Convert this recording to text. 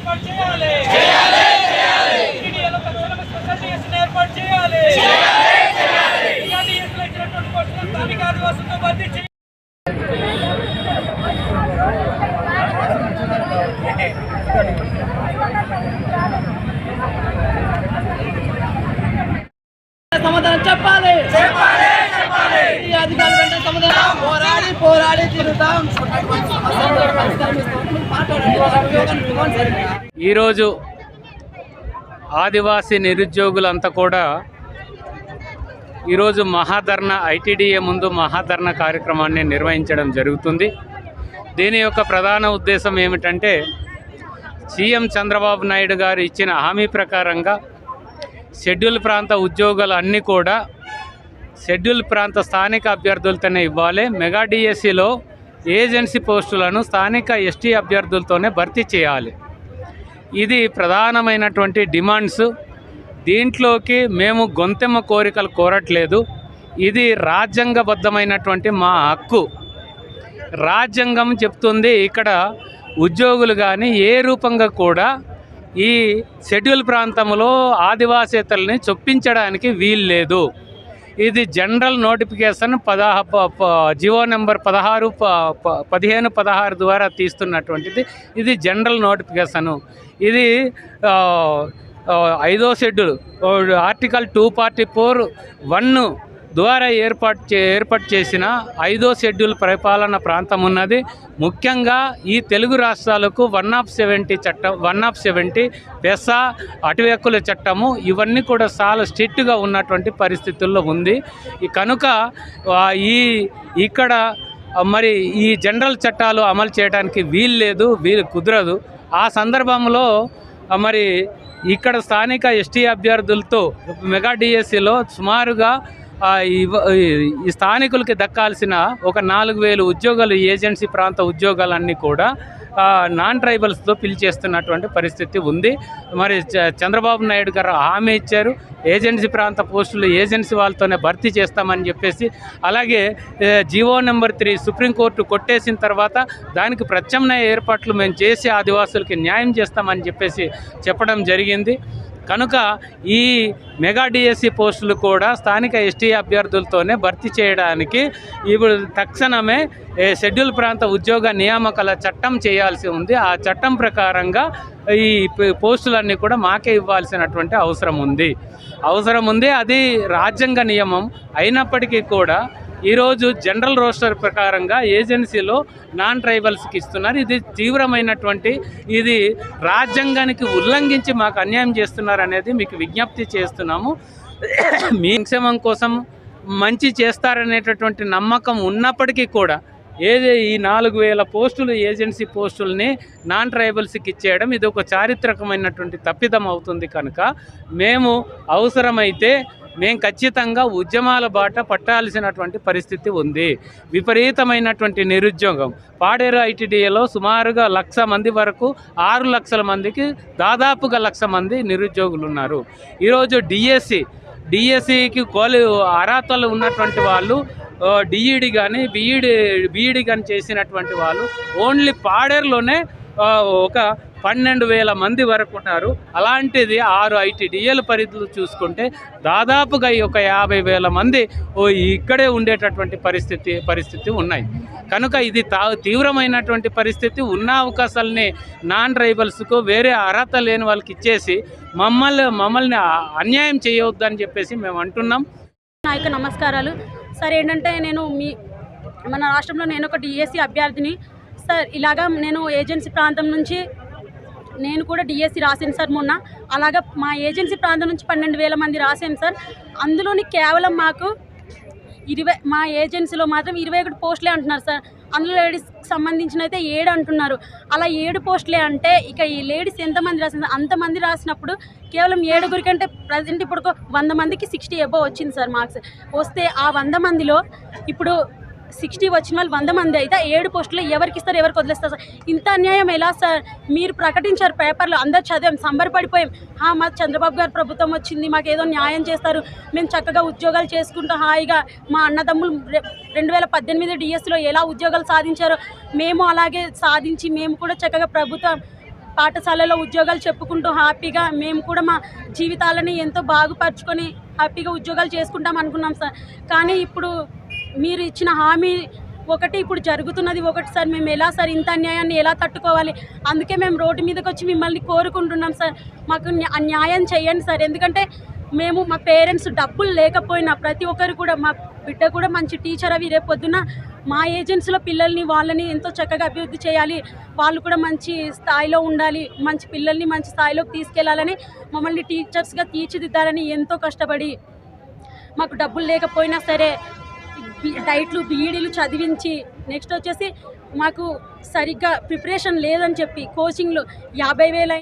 ఏర్పాటు చేయాలి. టీడీఏలో తక్షణమే స్పెషల్ డిఎస్సీని ఏర్పాటు చేయాలి. డిఎస్సీలో ఇచ్చినటువంటి పోస్టులను స్థానిక ఆదివాసులతో భర్తీ చేయాలి. సమాధానం చెప్పాలి. ఈ అధికారులు వెంటనే సమాధానం పోరాడి పోరాడి తిరుగుతాం. ఈరోజు ఆదివాసీ నిరుద్యోగులంతా కూడా ఈరోజు మహాధర్నా ఐటీడీఏ ముందు మహాధర్నా కార్యక్రమాన్ని నిర్వహించడం జరుగుతుంది. దీని యొక్క ప్రధాన ఉద్దేశం ఏమిటంటే సీఎం చంద్రబాబు నాయుడు గారు ఇచ్చిన హామీ ప్రకారంగా షెడ్యూల్ ప్రాంత ఉద్యోగాలు అన్నీ కూడా షెడ్యూల్ ప్రాంత స్థానిక అభ్యర్థులతోనే ఇవ్వాలి. మెగా డిఎస్సిలో ఏజెన్సీ పోస్టులను స్థానిక ఎస్టీ అభ్యర్థులతోనే భర్తీ చేయాలి. ఇది ప్రధానమైనటువంటి డిమాండ్స్. దీంట్లోకి మేము గొంతెమ్మ కోరికలు కోరట్లేదు. ఇది రాజ్యాంగబద్ధమైనటువంటి మా హక్కు. రాజ్యాంగం చెప్తుంది ఇక్కడ ఉద్యోగులు కానీ ఏ రూపంగా కూడా ఈ షెడ్యూల్ ప్రాంతంలో ఆదివాసేతల్ని చొప్పించడానికి వీలు లేదు. ఇది జనరల్ నోటిఫికేషన్ జీవో నెంబర్ 1516 ద్వారా తీస్తున్నటువంటిది. ఇది జనరల్ నోటిఫికేషను. ఇది 5వ షెడ్యూల్ ఆర్టికల్ 244(1) ద్వారా ఏర్పాటు చేసిన 5వ షెడ్యూల్ పరిపాలన ప్రాంతం ఉన్నది. ముఖ్యంగా ఈ తెలుగు రాష్ట్రాలకు 170 చట్టం, 170 పెసా అటవీ హక్కుల చట్టము ఇవన్నీ కూడా చాలా స్ట్రిక్ట్గా ఉన్నటువంటి పరిస్థితుల్లో ఉంది. కనుక ఇక్కడ మరి ఈ జనరల్ చట్టాలు అమలు చేయడానికి వీలు కుదరదు. ఆ సందర్భంలో మరి ఇక్కడ స్థానిక ఎస్టీ అభ్యర్థులతో మెగా డిఎస్సిలో సుమారుగా ఈ స్థానికులకి దక్కాల్సిన ఒక 4000 ఉద్యోగాలు ఏజెన్సీ ప్రాంత ఉద్యోగాలన్నీ కూడా నాన్ ట్రైబల్స్తో పిలిచేస్తున్నటువంటి పరిస్థితి ఉంది. మరి చంద్రబాబు నాయుడు గారు హామీ ఇచ్చారు, ఏజెన్సీ ప్రాంత పోస్టులు ఏజెన్సీ వాళ్ళతోనే భర్తీ చేస్తామని చెప్పేసి. అలాగే జీవో నెంబర్ 3 సుప్రీంకోర్టు కొట్టేసిన తర్వాత దానికి ప్రత్యామ్నాయ ఏర్పాట్లు మేము చేసి ఆదివాసులకి న్యాయం చేస్తామని చెప్పేసి చెప్పడం జరిగింది. కనుక ఈ మెగా డిఎస్సి పోస్టులు కూడా స్థానిక ఎస్టీ అభ్యర్థులతోనే భర్తీ చేయడానికి ఇప్పుడు తక్షణమే షెడ్యూల్ ప్రాంత ఉద్యోగ నియామకాల చట్టం చేయాల్సి ఉంది. ఆ చట్టం ప్రకారంగా ఈ పోస్టులన్నీ కూడా మాకే ఇవ్వాల్సినటువంటి అవసరం ఉంది. అది రాజ్యాంగ నియమం అయినప్పటికీ కూడా ఈరోజు జనరల్ రోస్టర్ ప్రకారంగా ఏజెన్సీలో నాన్ ట్రైబల్స్కి ఇస్తున్నారు. ఇది తీవ్రమైనటువంటి, ఇది రాజ్యాంగానికి ఉల్లంఘించి మాకు అన్యాయం చేస్తున్నారు అనేది మీకు విజ్ఞప్తి చేస్తున్నాము. మీ సంక్షేమం కోసం మంచి చేస్తారనేటటువంటి నమ్మకం ఉన్నప్పటికీ కూడా ఈ 4000 పోస్టులు ఏజెన్సీ పోస్టుల్ని నాన్ ట్రైబల్స్కి ఇచ్చేయడం ఇది ఒక చారిత్రకమైనటువంటి తప్పిదం అవుతుంది. కనుక మేము అవసరమైతే మేము ఖచ్చితంగా ఉద్యమాల బాట పట్టాల్సినటువంటి పరిస్థితి ఉంది. విపరీతమైనటువంటి నిరుద్యోగం పాడేరు ఐటీడీఏలో సుమారుగా 1,00,000 మంది వరకు 6 లక్షల మందికి దాదాపుగా 1,00,000 మంది నిరుద్యోగులు ఉన్నారు. ఈరోజు డిఎస్సికి అర్హతలు ఉన్నటువంటి వాళ్ళు డిఈడి కానీ బీఈడి కానీ చేసినటువంటి వాళ్ళు ఓన్లీ పాడేరులోనే ఒక 12,000 మంది వరకు ఉన్నారు. అలాంటిది 6 ఐటీడీఏల పరిధిలో చూసుకుంటే దాదాపుగా ఒక 50,000 మంది ఇక్కడే ఉండేటటువంటి పరిస్థితి ఉన్నాయి. కనుక ఇది తీవ్రమైనటువంటి పరిస్థితి. ఉన్న అవకాశాలని నాన్ ట్రైబల్స్కు వేరే అర్హత లేని వాళ్ళకి ఇచ్చేసి మమ్మల్ని అన్యాయం చేయవద్దని చెప్పేసి మేము అంటున్నాం. నాయకు నమస్కారాలు సార్. ఏంటంటే మన రాష్ట్రంలో నేను ఒక డిఎస్సి అభ్యర్థిని సార్. ఇలాగా నేను ఏజెన్సీ ప్రాంతం నుంచి నేను కూడా డిఎస్సి రాశాను సార్ మొన్న. అలాగా మా ఏజెన్సీ ప్రాంతం నుంచి 12,000 మంది రాశాను సార్. అందులోని కేవలం మాకు మా ఏజెన్సీలో మాత్రం 21 పోస్టులే అంటున్నారు సార్. అందులో లేడీస్కి సంబంధించిన అయితే 7 అంటున్నారు. అలా 7 పోస్టులే అంటే ఇక ఈ లేడీస్ ఎంతమంది రాసింది? అంతమంది రాసినప్పుడు కేవలం 7 కంటే ప్రజెంట్ ఇప్పుడు 100 మందికి 60 అబోవ్ వచ్చింది సార్ మార్క్స్. వస్తే ఆ 100 మందిలో ఇప్పుడు 60 వచ్చిన వాళ్ళు 100 మంది అయితే 7 పోస్టులు ఎవరికి ఇస్తారు, ఎవరికి వదిలేస్తారు సార్? ఇంత అన్యాయం ఎలా సార్? మీరు ప్రకటించారు పేపర్లో, అందరు చదివాం, సంబరపడిపోయాం. మా చంద్రబాబు గారు ప్రభుత్వం వచ్చింది, మాకు ఏదో న్యాయం చేస్తారు, మేము చక్కగా ఉద్యోగాలు చేసుకుంటాం హాయిగా. మా అన్నదమ్ములు 2018 డిఎస్సిలో ఎలా ఉద్యోగాలు సాధించారో మేము అలాగే సాధించి మేము కూడా చక్కగా పాఠశాలలో ఉద్యోగాలు చెప్పుకుంటూ హ్యాపీగా మేము కూడా మా జీవితాలని ఎంతో బాగుపరుచుకొని హ్యాపీగా ఉద్యోగాలు చేసుకుంటాం అనుకున్నాం సార్. కానీ ఇప్పుడు మీరు ఇచ్చిన హామీ ఒకటి, ఇప్పుడు జరుగుతున్నది ఒకటి సార్. మేము ఎలా సార్ ఇంత అన్యాయాన్ని ఎలా తట్టుకోవాలి? అందుకే మేము రోడ్డు మీదకి వచ్చి మిమ్మల్ని కోరుకుంటున్నాం సార్, మాకు న్యాయం చేయండి సార్. ఎందుకంటే మేము మా పేరెంట్స్ డబ్బులు లేకపోయినా ప్రతి ఒక్కరు కూడా, మా బిడ్డ కూడా మంచి టీచర్ అవి రేపు పొద్దున్న మా ఏజెన్సీలో పిల్లల్ని వాళ్ళని ఎంతో చక్కగా అభివృద్ధి చేయాలి, వాళ్ళు కూడా మంచి స్థాయిలో ఉండాలి, మంచి పిల్లల్ని మంచి స్థాయిలోకి తీసుకెళ్లాలని, మమ్మల్ని టీచర్స్గా తీర్చిదిద్దాలని ఎంతో కష్టపడి మాకు డబ్బులు లేకపోయినా సరే డైట్లు బీఈడీలు చదివించి, నెక్స్ట్ వచ్చేసి మాకు సరిగ్గా ప్రిపరేషన్ లేదని చెప్పి కోచింగ్లు 50,000